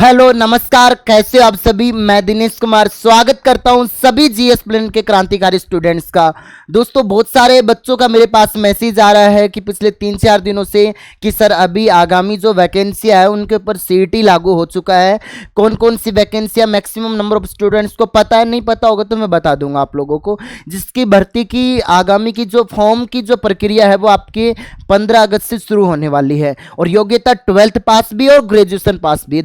Hello नमस्कार, कैसे हो आप सभी। मैं दिनेश कुमार स्वागत करता हूं सभी जीएस प्लेन के क्रांतिकारी स्टूडेंट्स का। दोस्तों, बहुत सारे बच्चों का मेरे पास मैसेज आ रहा है कि पिछले 3-4 दिनों से कि सर अभी आगामी जो वैकेंसी है उनके ऊपर सीईटी लागू हो चुका है। कौन कौन सी वैकेंसियां, मैक्सिमम नंबर ऑफ स्टूडेंट्स को पता है, नहीं पता होगा तो मैं बता दूंगा आप लोगों को। जिसकी भर्ती की आगामी की जो फॉर्म की जो प्रक्रिया है वो आपके 15 अगस्त से शुरू होने वाली है। और योग्यता 12th पास भी और ग्रेजुएशन पास भी,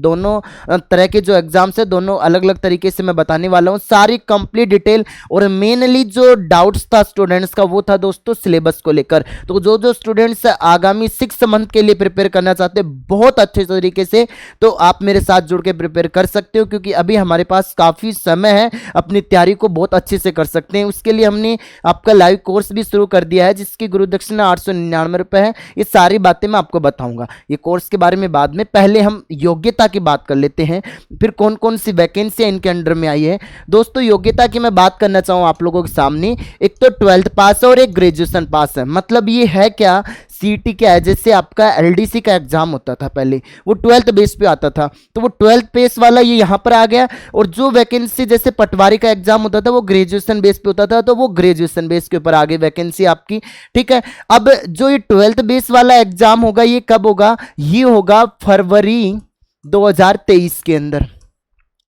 दोनों तरह के जो एग्जाम्स है दोनों अलग अलग तरीके से मैं बताने वाला हूं, सारी कंप्लीट डिटेल। और मेनली जो डाउट्स था स्टूडेंट्स का वो था दोस्तों सिलेबस को लेकर। तो जो स्टूडेंट्स आगामी 6 मंथ के लिए प्रिपेयर करना चाहते हैं बहुत अच्छे तरीके से, तो आप मेरे साथ जुड़ के प्रिपेयर कर सकते हो, क्योंकि अभी हमारे पास काफ़ी समय है, अपनी तैयारी को बहुत अच्छे से कर सकते हैं। उसके लिए हमने आपका लाइव कोर्स भी शुरू कर दिया है जिसकी गुरु दक्षिणा 899 रुपये है। ये सारी बातें मैं आपको बताऊंगा, ये कोर्स के बारे में बाद में। पहले हम योग्यता की बात कर लेते हैं, फिर कौन कौन सी वैकेंसियां इनके अंडर में आई है। दोस्तों, योग्यता की मैं बात करना चाहूँ आप लोगों के सामने, एक तो 12th पास है और एक ग्रेजुएशन पास है। मतलब ये है क्या, सीईटी क्या है, जैसे आपका एलडीसी का एग्जाम होता था पहले, वो 12th बेस पे आता था, तो वो 12th बेस वाला ये यहाँ पर आ गया। और जो वैकेंसी जैसे पटवारी का एग्जाम होता था वो ग्रेजुएशन बेस पे होता था, तो वो ग्रेजुएशन बेस के ऊपर आ गई वैकेंसी आपकी। ठीक है, अब जो ये 12th बेस वाला एग्जाम होगा ये कब होगा, ये होगा फरवरी 2023 के अंदर,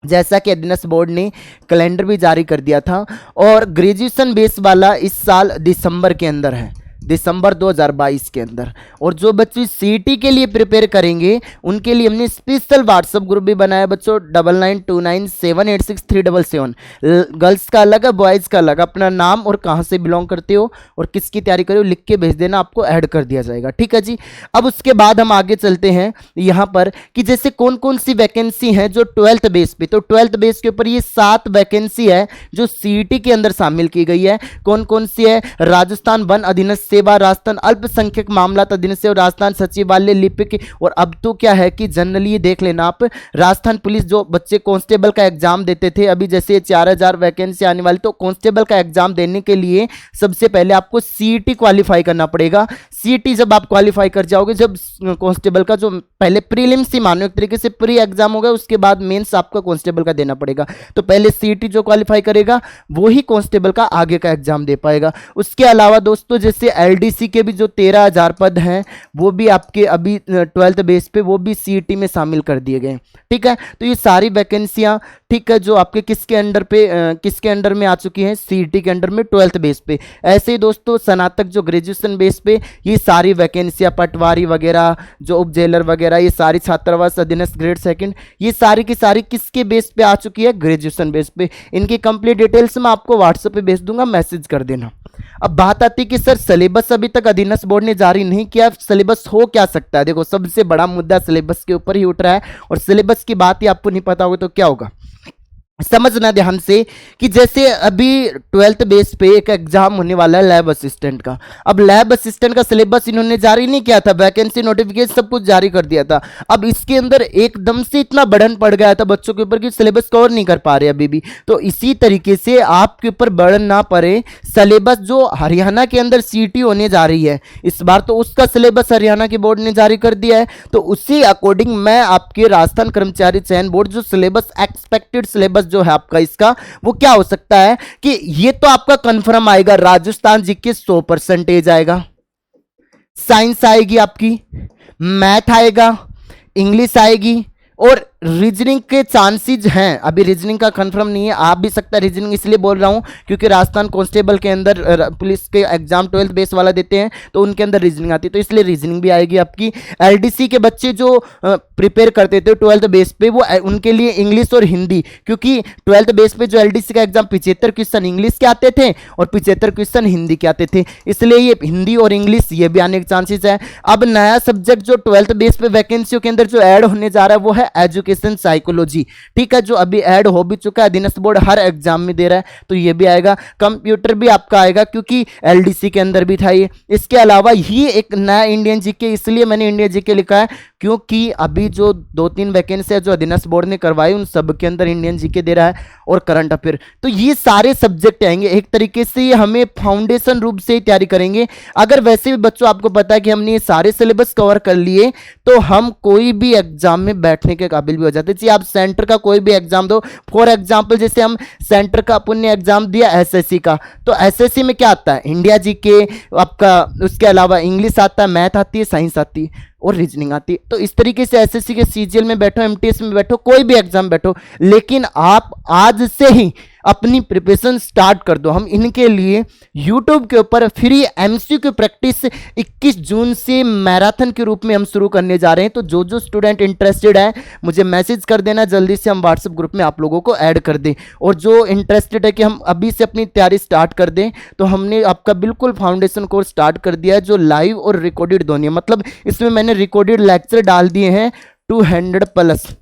जैसा कि एडिनस बोर्ड ने कैलेंडर भी जारी कर दिया था। और ग्रेजुएशन बेस वाला इस साल दिसंबर के अंदर है, दिसंबर 2022 के अंदर। और जो बच्चे सीईटी के लिए प्रिपेयर करेंगे उनके लिए हमने स्पेशल व्हाट्सएप ग्रुप भी बनाया बच्चों, 9929786377। गर्ल्स का अलग है, बॉयज़ का अलग। अपना नाम और कहाँ से बिलोंग करते हो और किसकी तैयारी करे हो लिख के भेज देना, आपको ऐड कर दिया जाएगा। ठीक है जी। अब उसके बाद हम आगे चलते हैं यहाँ पर कि जैसे कौन कौन सी वैकेंसी है जो 12th बेस पे, तो 12th बेस के ऊपर ये 7 वैकेंसी है जो सीईटी के अंदर शामिल की गई है। कौन कौन सी है, राजस्थान वन अधीनस्थ सेवा, राजस्थान अल्पसंख्यक मामलात अधीनस्थ सेवा, राजस्थान सचिवालय लिपिक। और अब तो क्या है कि जनरली ये देख लेना आप, राजस्थान पुलिस जो बच्चे कांस्टेबल का एग्जाम देते थे, अभी जैसे 4000 वैकेंसी आने वाली, तो कांस्टेबल का एग्जाम देने के लिए सबसे पहले आपको सीईटी क्वालिफाई करना पड़ेगा। सीईटी जब आप क्वालिफाई कर जाओगे, जब कांस्टेबल का जो पहले प्रीलिम्स ही मानो एक तरीके से प्री एग्जाम होगा, उसके बाद मेंस आपको कांस्टेबल का देना पड़ेगा। तो पहले सीईटी जो क्वालिफाई करेगा वो ही कांस्टेबल का आगे का एग्जाम दे पाएगा। उसके अलावा दोस्तों जैसे एलडीसी के भी जो 13,000 पद हैं वो भी आपके अभी 12th बेस पे वो भी सीईटी में शामिल कर दिए गए। ठीक है, तो ये सारी वैकेंसियां, ठीक है, जो आपके किसके अंडर में आ चुकी हैं, सीईटी के अंडर में 12th बेस पे। ऐसे ही दोस्तों स्नातक जो ग्रेजुएशन बेस पे, ये सारी वैकेंसियां पटवारी वगैरह, जो उप जेलर वगैरह, ये सारी छात्रावास अधीनस्थ ग्रेड 2, ये सारी की सारी किसके बेस पे आ चुकी है, ग्रेजुएशन बेस पे। इनकी कंप्लीट डिटेल्स मैं आपको व्हाट्सएप पे भेज दूंगा, मैसेज कर देना। अब बात आती है कि सर सिलेबस अभी तक अधीनस्थ बोर्ड ने जारी नहीं किया, सिलेबस हो क्या सकता है। देखो, सबसे बड़ा मुद्दा सिलेबस के ऊपर ही उठ रहा है, और सिलेबस की बात ही आपको नहीं पता होगी तो क्या होगा। समझना ध्यान से कि जैसे अभी 12th बेस पे एक एग्जाम होने वाला है लैब असिस्टेंट का। अब लैब असिस्टेंट का सिलेबस इन्होंने जारी नहीं किया था, वैकेंसी नोटिफिकेशन सब कुछ जारी कर दिया था। अब इसके अंदर एकदम से इतना बर्डन पड़ गया था बच्चों के ऊपर कि सिलेबस कवर नहीं कर पा रहे अभी भी। तो इसी तरीके से आपके ऊपर बर्डन ना पड़े, सिलेबस जो हरियाणा के अंदर सीईटी होने जा रही है इस बार, तो उसका सिलेबस हरियाणा के बोर्ड ने जारी कर दिया है। तो उसी अकॉर्डिंग मैं आपके राजस्थान कर्मचारी चयन बोर्ड जो सिलेबस एक्सपेक्टेड सिलेबस जो है आपका इसका, वो क्या हो सकता है कि ये तो आपका कंफर्म आएगा, राजस्थान जीके 100% आएगा, साइंस आएगी आपकी, मैथ आएगा, इंग्लिश आएगी, और रीजनिंग के चांसेस हैं। अभी रीजनिंग का कंफर्म नहीं है, आप भी सकता है रीजनिंग, इसलिए बोल रहा हूं क्योंकि राजस्थान कांस्टेबल के अंदर पुलिस के एग्जाम 12th बेस वाला देते हैं तो उनके अंदर रीजनिंग आती है, तो इसलिए रीजनिंग भी आएगी आपकी। एलडीसी के बच्चे जो प्रिपेयर करते थे 12th बेस पे, वो उनके लिए इंग्लिश और हिंदी, क्योंकि 12th बेस पे जो एलडीसी का एग्जाम 75 क्वेश्चन इंग्लिश के आते थे और 75 क्वेश्चन हिंदी के आते थे, इसलिए ये हिंदी और इंग्लिश ये भी आने के चांसेस है। अब नया सब्जेक्ट जो 12th बेस पे वैकेंसियों के अंदर जो ऐड होने जा रहा है वो है एजुकेशन साइकोलॉजी। ठीक है, जो अभी ऐड हो भी चुका है, अधीनस्थ बोर्ड हर एग्जाम में दे रहा है, तो ये भी आएगा। कंप्यूटर भी आपका आएगा क्योंकि एलडीसी के अंदर भी था ये। इसके अलावा ये एक नया इंडियन जीके, इसलिए मैंने इंडियन जीके लिखा है क्योंकि अभी जो 2-3 वैकेंसी है जो अधीनस्थ बोर्ड ने करवाई उन सब के अंदर इंडियन जीके दे रहा है और करंट अफेयर। तो ये सारे सब्जेक्ट आएंगे, एक तरीके से ये हमें फाउंडेशन रूप से ही तैयारी करेंगे। अगर वैसे भी बच्चों आपको पता है कि हमने ये सारे सिलेबस कवर कर लिए तो हम कोई भी एग्जाम में बैठने के काबिल कैंसिल भी हो जाते हैं। जी आप सेंटर का कोई भी एग्जाम दो, फॉर एग्जाम्पल जैसे हम सेंटर का अपन ने एग्जाम दिया एसएससी का, तो एसएससी में क्या आता है, इंडिया जीके आपका, उसके अलावा इंग्लिश आता है, मैथ आती है, साइंस आती है और रीजनिंग आती है। तो इस तरीके से एसएससी के सीजीएल में बैठो, एमटीएस में बैठो, कोई भी एग्जाम बैठो, लेकिन आप आज से ही अपनी प्रिपरेशन स्टार्ट कर दो। हम इनके लिए यूट्यूब के ऊपर फ्री एमसीक्यू प्रैक्टिस 21 जून से मैराथन के रूप में हम शुरू करने जा रहे हैं। तो जो जो स्टूडेंट इंटरेस्टेड है मुझे मैसेज कर देना, जल्दी से हम व्हाट्सएप ग्रुप में आप लोगों को ऐड कर दें। और जो इंटरेस्टेड है कि हम अभी से अपनी तैयारी स्टार्ट कर दें, तो हमने आपका बिल्कुल फाउंडेशन कोर्स स्टार्ट कर दिया है, जो लाइव और रिकॉर्डेड दोनों, मतलब इसमें मैंने रिकॉर्डेड लेक्चर डाल दिए हैं 200+।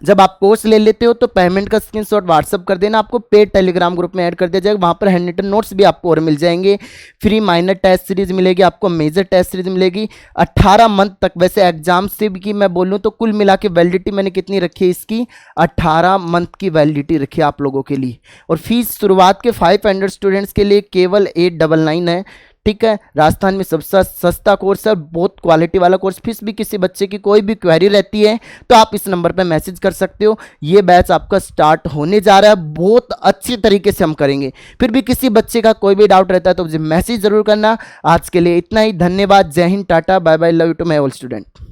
जब आप कोर्स ले लेते हो तो पेमेंट का स्क्रीनशॉट व्हाट्सअप कर देना, आपको पेड टेलीग्राम ग्रुप में ऐड कर दिया जाएगा। वहां पर हैंड रिटन नोट्स भी आपको और मिल जाएंगे, फ्री माइनर टेस्ट सीरीज मिलेगी, आपको मेजर टेस्ट सीरीज मिलेगी 18 मंथ तक। वैसे एग्जाम से भी की मैं बोलूँ तो कुल मिला के वैलिडिटी मैंने कितनी रखी है इसकी, 18 मंथ की वैलिडिटी रखी है आप लोगों के लिए। और फीस शुरुआत के 500 स्टूडेंट्स के लिए केवल 899 है, ठीक है। राजस्थान में सबसे सस्ता कोर्स है, बहुत क्वालिटी वाला कोर्स। फीस भी किसी बच्चे की कोई भी क्वेरी रहती है तो आप इस नंबर पर मैसेज कर सकते हो। ये बैच आपका स्टार्ट होने जा रहा है, बहुत अच्छी तरीके से हम करेंगे। फिर भी किसी बच्चे का कोई भी डाउट रहता है तो मुझे मैसेज जरूर करना। आज के लिए इतना ही, धन्यवाद, जय हिंद, tata, bye bye, love you to my all student.